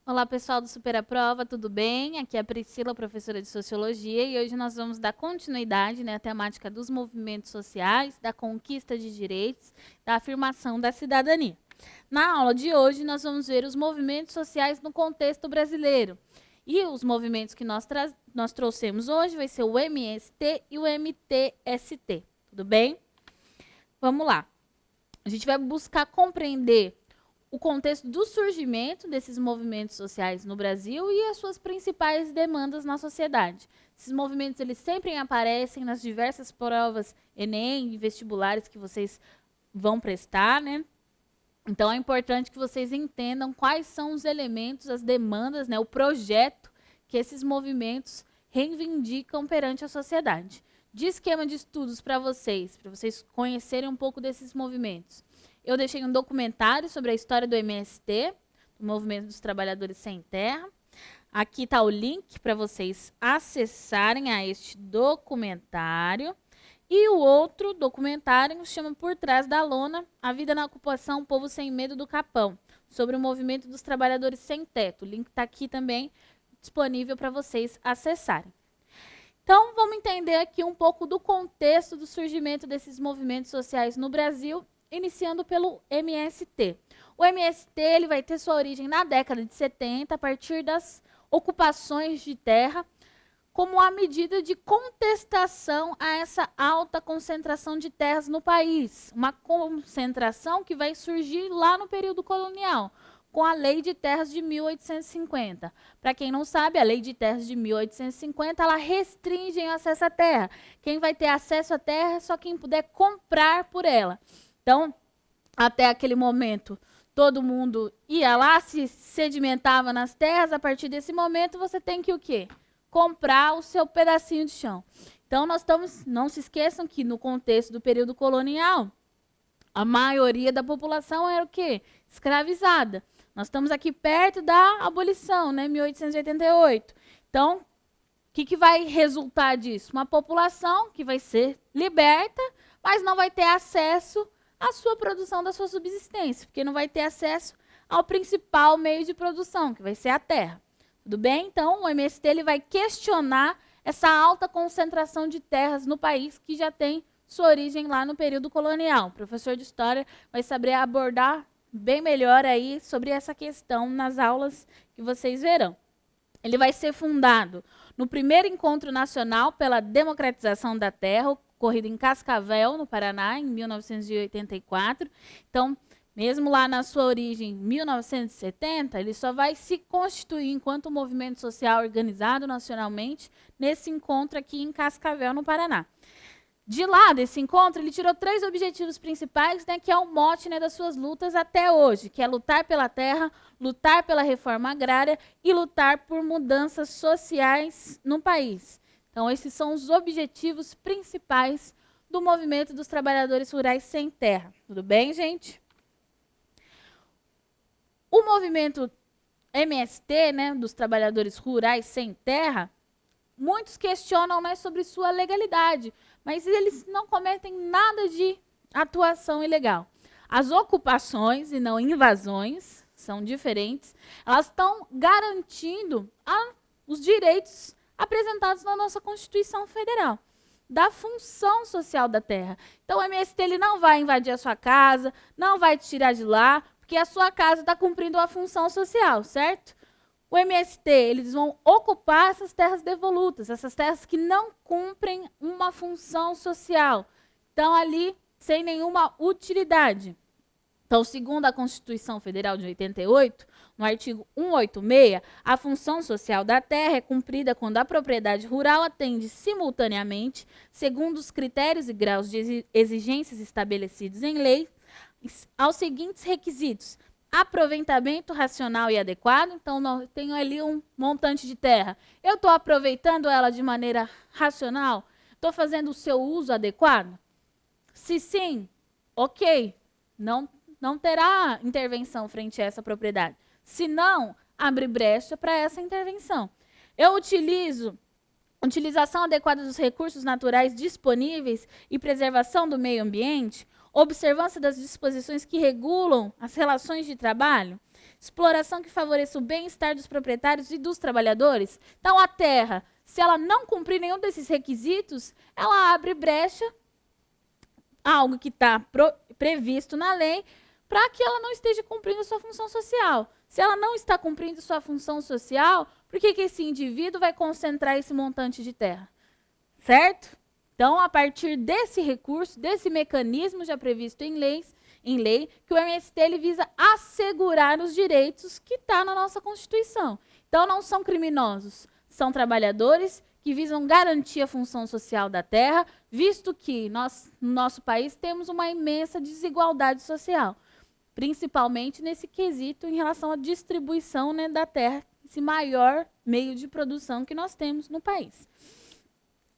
Olá, pessoal do Super à Prova, tudo bem? Aqui é a Priscila, professora de Sociologia, e hoje nós vamos dar continuidade, à temática dos movimentos sociais, da conquista de direitos, da afirmação da cidadania. Na aula de hoje, nós vamos ver os movimentos sociais no contexto brasileiro. E os movimentos que nós trouxemos hoje vai ser o MST e o MTST, tudo bem? Vamos lá. A gente vai buscar compreender o contexto do surgimento desses movimentos sociais no Brasil e as suas principais demandas na sociedade. Esses movimentos eles sempre aparecem nas diversas provas Enem e vestibulares que vocês vão prestar, Então é importante que vocês entendam quais são os elementos, as demandas, o projeto que esses movimentos reivindicam perante a sociedade. De esquema de estudos para vocês conhecerem um pouco desses movimentos. Eu deixei um documentário sobre a história do MST, do Movimento dos Trabalhadores Sem Terra. Aqui está o link para vocês acessarem a este documentário. E o outro documentário chama Por Trás da Lona, A Vida na Ocupação, Povo Sem Medo do Capão, sobre o Movimento dos Trabalhadores Sem Teto. O link está aqui também disponível para vocês acessarem. Então, vamos entender aqui um pouco do contexto do surgimento desses movimentos sociais no Brasil, iniciando pelo MST. O MST ele vai ter sua origem na década de 70, a partir das ocupações de terra, como uma medida de contestação a essa alta concentração de terras no país. Uma concentração que vai surgir lá no período colonial, com a Lei de Terras de 1850. Para quem não sabe, a Lei de Terras de 1850, ela restringe o acesso à terra. Quem vai ter acesso à terra é só quem puder comprar por ela. Então, até aquele momento, todo mundo ia lá, se sedimentava nas terras. A partir desse momento, você tem que o quê? Comprar o seu pedacinho de chão. Então, não se esqueçam que no contexto do período colonial, a maioria da população era o quê? Escravizada. Nós estamos aqui perto da abolição, 1888. Então, o que vai resultar disso? Uma população que vai ser liberta, mas não vai ter acesso à sua produção, da sua subsistência, porque não vai ter acesso ao principal meio de produção, que vai ser a terra. Tudo bem? Então, o MST ele vai questionar essa alta concentração de terras no país, que já tem sua origem lá no período colonial. O professor de História vai saber abordar bem melhor aí sobre essa questão nas aulas que vocês verão. Ele vai ser fundado no primeiro Encontro Nacional pela Democratização da Terra, ocorrido em Cascavel, no Paraná, em 1984. Então, mesmo lá na sua origem, em 1970, ele só vai se constituir enquanto movimento social organizado nacionalmente nesse encontro aqui em Cascavel, no Paraná. De lá, desse encontro, ele tirou 3 objetivos principais, que é o mote das suas lutas até hoje, que é lutar pela terra, lutar pela reforma agrária e lutar por mudanças sociais no país. Então, esses são os objetivos principais do movimento dos trabalhadores rurais sem terra. Tudo bem, gente? O movimento MST, dos trabalhadores rurais sem terra, muitos questionam sobre sua legalidade, mas eles não cometem nada de atuação ilegal. As ocupações e não invasões são diferentes, elas estão garantindo os direitos apresentados na nossa Constituição Federal, da função social da terra. Então, o MST ele não vai invadir a sua casa, não vai te tirar de lá, porque a sua casa está cumprindo a função social, certo? O MST, eles vão ocupar essas terras devolutas, essas terras que não cumprem uma função social. Estão ali sem nenhuma utilidade. Então, segundo a Constituição Federal de 88, no artigo 186, a função social da terra é cumprida quando a propriedade rural atende simultaneamente, segundo os critérios e graus de exigências estabelecidos em lei, aos seguintes requisitos: aproveitamento racional e adequado. Então, eu tenho ali um montante de terra. Eu estou aproveitando ela de maneira racional? Estou fazendo o seu uso adequado? Se sim, ok, não terá intervenção frente a essa propriedade. Se não, abre brecha para essa intervenção. Eu utilização adequada dos recursos naturais disponíveis e preservação do meio ambiente, observância das disposições que regulam as relações de trabalho. exploração que favoreça o bem-estar dos proprietários e dos trabalhadores. Então, a terra, se ela não cumprir nenhum desses requisitos, ela abre brecha, algo que está previsto na lei, para que ela não esteja cumprindo sua função social. Se ela não está cumprindo sua função social, por que esse indivíduo vai concentrar esse montante de terra? Certo? Então, a partir desse recurso, desse mecanismo já previsto em lei, que o MST ele visa assegurar os direitos que está na nossa Constituição. Então, não são criminosos, são trabalhadores que visam garantir a função social da terra, visto que nós, no nosso país, temos uma imensa desigualdade social, principalmente nesse quesito em relação à distribuição, né, da terra, esse maior meio de produção que nós temos no país.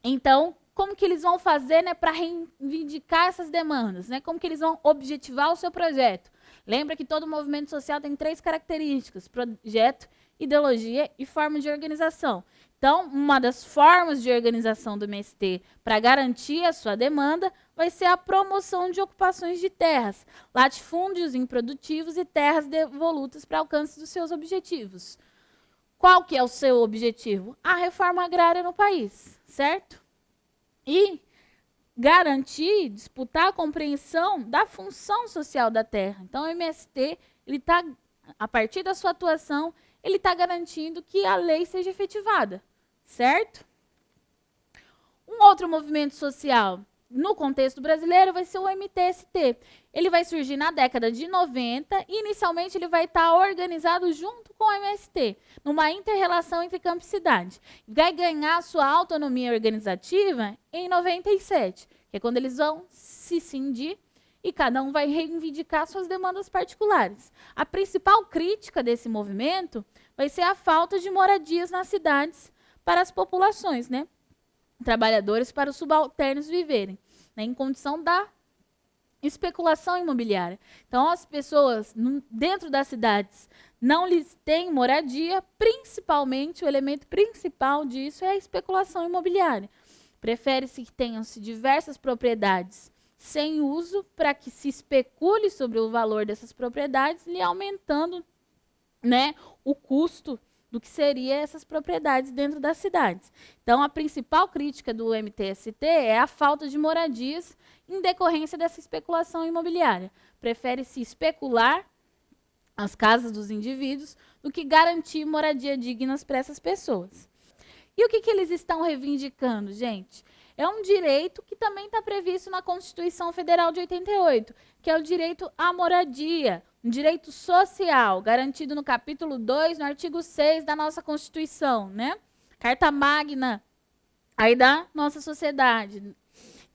Então, como que eles vão fazer, né, para reivindicar essas demandas? Né? Como que eles vão objetivar o seu projeto? Lembra que todo movimento social tem 3 características: projeto, ideologia e forma de organização. Então, uma das formas de organização do MST para garantir a sua demanda vai ser a promoção de ocupações de terras, latifúndios improdutivos e terras devolutas para alcance dos seus objetivos. Qual que é o seu objetivo? A reforma agrária no país, certo? E garantir, disputar a compreensão da função social da terra. Então, o MST, ele tá, a partir da sua atuação, ele está garantindo que a lei seja efetivada, certo? Um outro movimento social, no contexto brasileiro, vai ser o MTST. Ele vai surgir na década de 90 e, inicialmente, ele vai estar organizado junto com o MST, numa inter-relação entre campo e cidade. Vai ganhar sua autonomia organizativa em 97, que é quando eles vão se cindir e cada um vai reivindicar suas demandas particulares. A principal crítica desse movimento vai ser a falta de moradias nas cidades para as populações, né? Trabalhadores, para os subalternos viverem, né, em condição da especulação imobiliária. Então, as pessoas dentro das cidades não lhes têm moradia, principalmente, o elemento principal disso é a especulação imobiliária. Prefere-se que tenham-se diversas propriedades sem uso para que se especule sobre o valor dessas propriedades, lhe aumentando, né, o custo do que seriam essas propriedades dentro das cidades. Então, a principal crítica do MTST é a falta de moradias em decorrência dessa especulação imobiliária. Prefere-se especular as casas dos indivíduos do que garantir moradia dignas para essas pessoas. E o que eles estão reivindicando, gente? É um direito que também está previsto na Constituição Federal de 88, que é o direito à moradia, um direito social, garantido no capítulo 2, no artigo 6 da nossa Constituição, né? Carta Magna aí da nossa sociedade,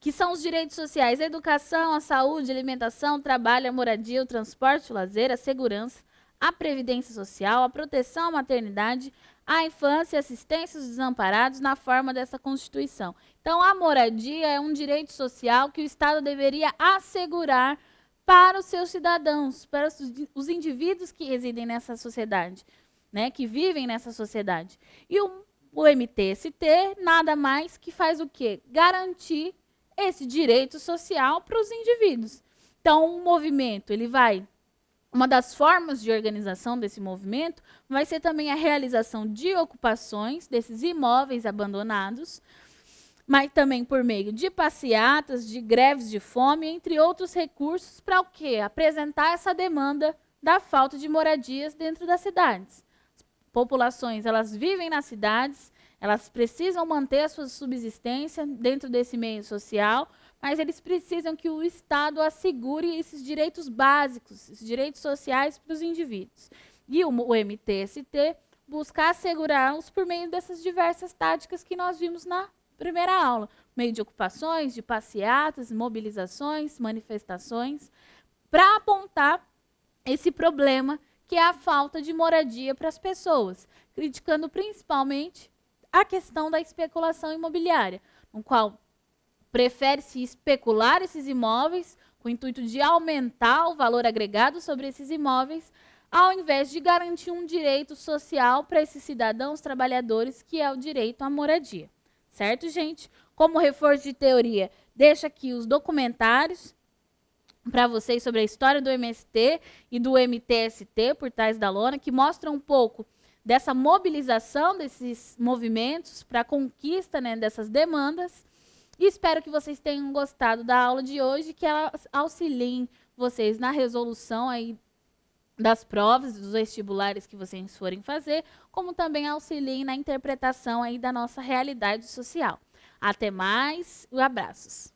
que são os direitos sociais: a educação, a saúde, a alimentação, o trabalho, a moradia, o transporte, o lazer, a segurança, a previdência social, a proteção à maternidade, a infância e assistência aos desamparados na forma dessa Constituição. Então, a moradia é um direito social que o Estado deveria assegurar para os seus cidadãos, para os indivíduos que residem nessa sociedade, né, que vivem nessa sociedade. E o MTST nada mais que faz o quê? Garantir esse direito social para os indivíduos. Então, o movimento, ele vai... Uma das formas de organização desse movimento vai ser também a realização de ocupações desses imóveis abandonados, mas também por meio de passeatas, de greves de fome, entre outros recursos, para o quê? Apresentar essa demanda da falta de moradias dentro das cidades. As populações, elas vivem nas cidades, elas precisam manter a sua subsistência dentro desse meio social, mas eles precisam que o Estado assegure esses direitos básicos, esses direitos sociais para os indivíduos. E o MTST busca assegurá-los por meio dessas diversas táticas que nós vimos na primeira aula, por meio de ocupações, de passeatas, mobilizações, manifestações, para apontar esse problema que é a falta de moradia para as pessoas, criticando principalmente a questão da especulação imobiliária, no qual prefere-se especular esses imóveis com o intuito de aumentar o valor agregado sobre esses imóveis, ao invés de garantir um direito social para esses cidadãos trabalhadores, que é o direito à moradia. Certo, gente? Como reforço de teoria, deixa aqui os documentários para vocês sobre a história do MST e do MTST, por trás da lona, que mostra um pouco dessa mobilização desses movimentos para a conquista, né, dessas demandas. E espero que vocês tenham gostado da aula de hoje, que elas auxiliem vocês na resolução aí das provas, dos vestibulares que vocês forem fazer, como também auxiliem na interpretação aí da nossa realidade social. Até mais, abraços!